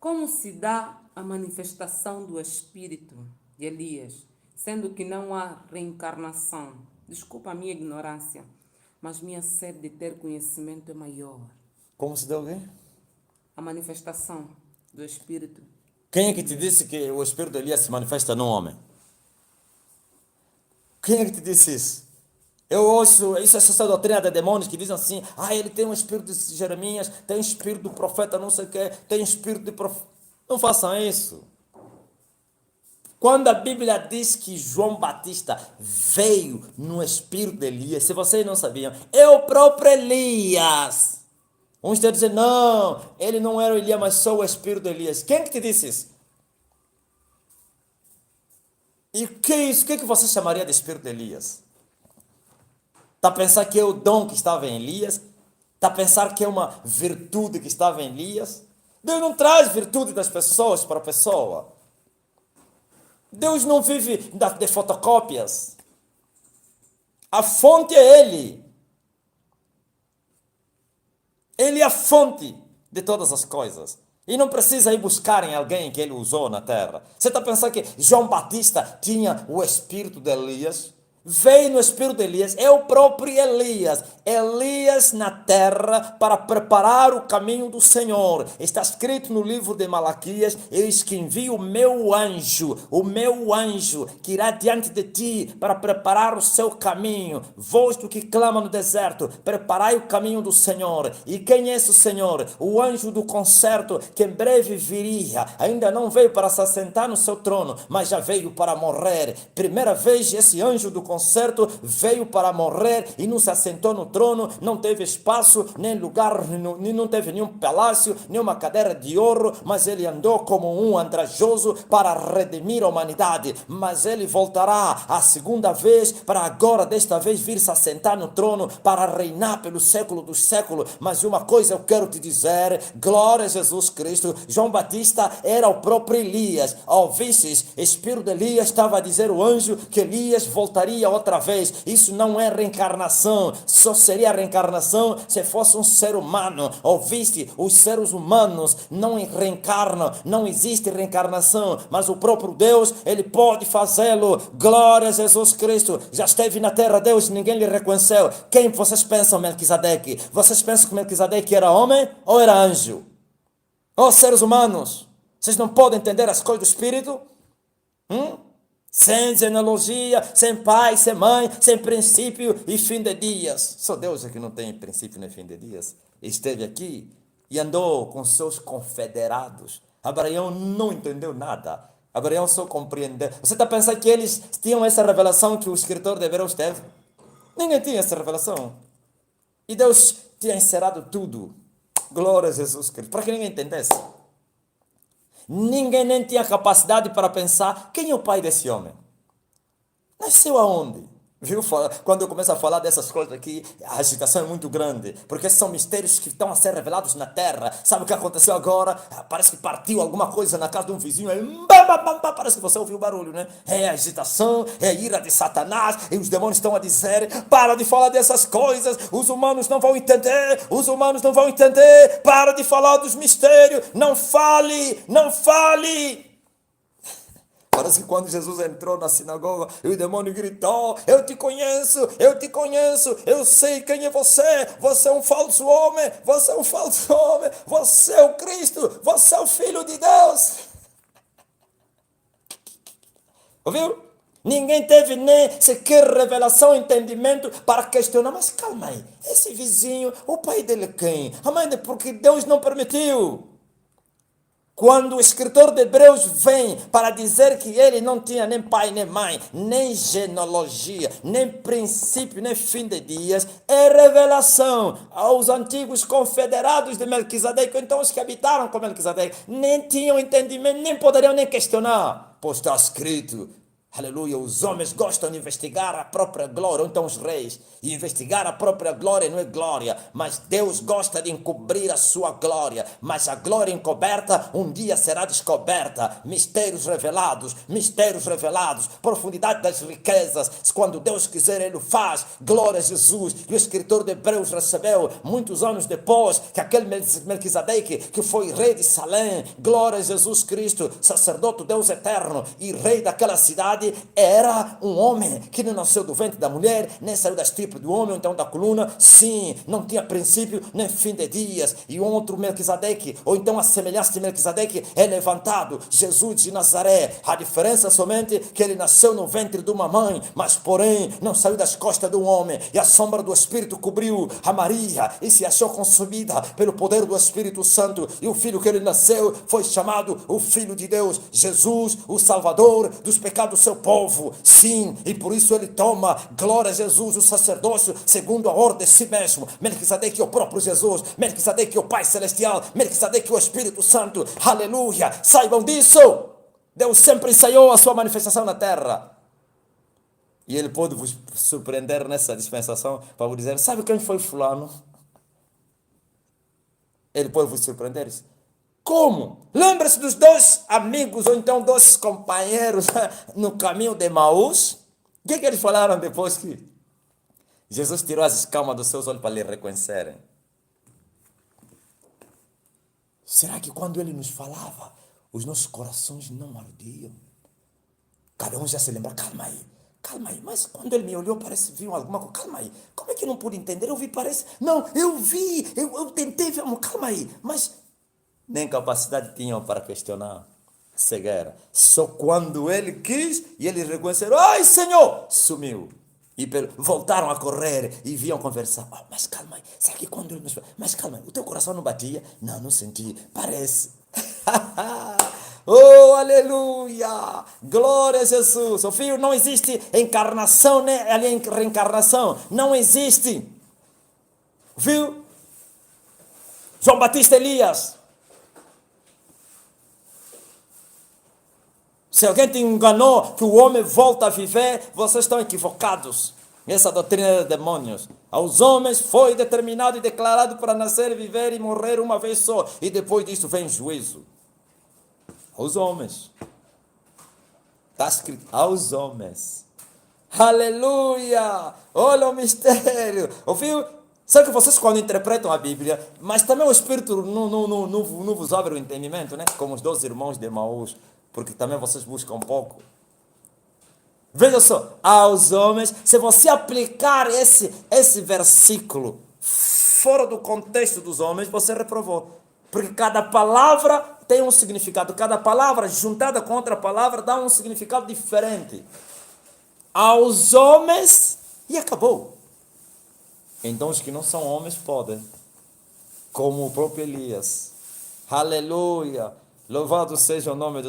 Como se dá a manifestação do espírito de Elias, sendo que não há reencarnação? Desculpa a minha ignorância, mas minha sede de ter conhecimento é maior. Como se deu o quê? A manifestação do espírito. Quem é que te disse que o espírito de Elias se manifesta num homem? Quem é que te disse isso? Eu ouço, isso é essa doutrina de demônios que dizem assim, ele tem um espírito de Jeremias, tem espírito do profeta não sei o quê, tem espírito de profeta. Não façam isso. Quando a Bíblia diz que João Batista veio no espírito de Elias, se vocês não sabiam, é o próprio Elias. Uns estão dizendo, não, ele não era o Elias, mas só o espírito de Elias. Quem que te disse isso? E o que é isso? O que você chamaria de espírito de Elias? Está a pensar que é o dom que estava em Elias? Está a pensar que é uma virtude que estava em Elias? Deus não traz virtude das pessoas para a pessoa. Deus não vive de fotocópias. A fonte é Ele. Ele é a fonte de todas as coisas. E não precisa ir buscar em alguém que Ele usou na terra. Você está pensando que João Batista tinha o espírito de Elias? Veio no espírito de Elias, é o próprio Elias. Elias na terra para preparar o caminho do Senhor. Está escrito no livro de Malaquias, eis que envio o meu anjo que irá diante de ti para preparar o seu caminho. Vós do que clama no deserto, preparai o caminho do Senhor. E quem é esse Senhor? O anjo do concerto que em breve viria. Ainda não veio para se assentar no seu trono, mas já veio para morrer. Primeira vez esse anjo do concerto veio para morrer e não se assentou no trono, não teve espaço, nem lugar, não teve nenhum palácio, nenhuma cadeira de ouro, mas ele andou como um andrajoso para redimir a humanidade. Mas ele voltará a segunda vez para agora, desta vez, vir se assentar no trono para reinar pelo século dos séculos. Mas uma coisa eu quero te dizer, glória a Jesus Cristo, João Batista era o próprio Elias. Ouvistes, espírito de Elias estava a dizer o anjo que Elias voltaria outra vez. Isso não é reencarnação, só seria reencarnação se fosse um ser humano. Ouviste? Os seres humanos não reencarnam, não existe reencarnação, mas o próprio Deus, Ele pode fazê-lo. Glória a Jesus Cristo. Já esteve na terra, Deus, ninguém lhe reconheceu. Quem vocês pensam, Melquisedeque? Vocês pensam que Melquisedeque era homem ou era anjo? Ou seres humanos? Vocês não podem entender as coisas do Espírito? Sem genealogia, sem pai, sem mãe, sem princípio e fim de dias. Só Deus é que não tem princípio nem fim de dias. Esteve aqui e andou com seus confederados. Abraão não entendeu nada. Abraão só compreendeu. Você está pensando que eles tinham essa revelação que o escritor de Hebreus teve? Ninguém tinha essa revelação. E Deus tinha encerrado tudo. Glória a Jesus Cristo. Para que ninguém entendesse. Ninguém nem tinha capacidade para pensar quem é o pai desse homem. Nasceu aonde? Viu? Quando eu começo a falar dessas coisas aqui, a agitação é muito grande, porque esses são mistérios que estão a ser revelados na terra. Sabe o que aconteceu agora? Parece que partiu alguma coisa na casa de um vizinho, aí, parece que você ouviu o barulho, né? É a agitação, é a ira de Satanás, e os demônios estão a dizer, para de falar dessas coisas, os humanos não vão entender, para de falar dos mistérios, não fale. Parece que quando Jesus entrou na sinagoga, e o demônio gritou, eu te conheço, eu sei quem é você é um falso homem, você é o Cristo, você é o Filho de Deus. Ouviu? Ninguém teve nem sequer revelação, entendimento para questionar, mas calma aí, esse vizinho, o pai dele é quem? A mãe dele, porque Deus não permitiu. Quando o escritor de Hebreus vem para dizer que ele não tinha nem pai, nem mãe, nem genealogia, nem princípio, nem fim de dias, é revelação aos antigos confederados de Melquisedeque, então os que habitaram com Melquisedeque, nem tinham entendimento, nem poderiam nem questionar, pois está escrito, Aleluia, os homens gostam de investigar a própria glória, ou então os reis, e investigar a própria glória não é glória, mas Deus gosta de encobrir a sua glória, mas a glória encoberta um dia será descoberta, mistérios revelados, profundidade das riquezas, quando Deus quiser Ele o faz, glória a Jesus. E o escritor de Hebreus recebeu, muitos anos depois, que aquele Melquisedeque, que foi rei de Salém, glória a Jesus Cristo, sacerdote Deus eterno e rei daquela cidade, era um homem que não nasceu do ventre da mulher, nem saiu da estirpe do homem, ou então da coluna, sim, não tinha princípio nem fim de dias. E outro Melquisedeque, ou então a semelhança de Melquisedeque, é levantado, Jesus de Nazaré. A diferença somente que ele nasceu no ventre de uma mãe, mas porém não saiu das costas de um homem, e a sombra do Espírito cobriu a Maria, e se achou consumida pelo poder do Espírito Santo, e o filho que ele nasceu foi chamado o Filho de Deus, Jesus, o Salvador dos pecados do seu povo, sim, e por isso ele toma, glória a Jesus, o sacerdócio segundo a ordem de si mesmo. Melquisedeque é o próprio Jesus, Melquisedeque é o Pai Celestial, Melquisedeque é o Espírito Santo, aleluia, saibam disso. Deus sempre ensaiou a sua manifestação na terra, e ele pode vos surpreender nessa dispensação, para vos dizer, sabe quem foi fulano? Ele pode vos surpreender. Como? Lembra-se dos dois amigos, ou então dois companheiros no caminho de Emaús? O que eles falaram depois que Jesus tirou as escamas dos seus olhos para lhe reconhecerem? Será que quando ele nos falava, os nossos corações não ardiam? Cada um já se lembra, calma aí, mas quando ele me olhou, parece que viu alguma coisa, calma aí, como é que eu não pude entender? Eu vi, parece, não, eu vi, eu tentei ver, calma aí, mas nem capacidade tinham para questionar. Cegueira. Só quando ele quis e eles reconheceram, ai Senhor, sumiu. E voltaram a correr e vinham conversar. Oh, mas calma aí, será que quando ele nos falou, mas calma aí, o teu coração não batia? Não senti, parece. Oh, aleluia, glória a Jesus. O Filho, não existe encarnação, nem reencarnação, não existe. Viu? João Batista Elias. Se alguém te enganou que o homem volta a viver, vocês estão equivocados. Essa doutrina de demônios. Aos homens foi determinado e declarado para nascer, viver e morrer uma vez só. E depois disso vem juízo. Aos homens. Está escrito, aos homens. Aleluia! Olha o mistério. Ouviu? Sabe que vocês quando interpretam a Bíblia, mas também o Espírito não vos abre o entendimento, né? Como os 12 irmãos de Emaús. Porque também vocês buscam um pouco. Veja só, aos homens, se você aplicar esse versículo fora do contexto dos homens, você reprovou. Porque cada palavra tem um significado, cada palavra juntada com outra palavra dá um significado diferente. Aos homens, e acabou. Então os que não são homens podem, como o próprio Elias. Aleluia! Louvado seja o nome do Senhor.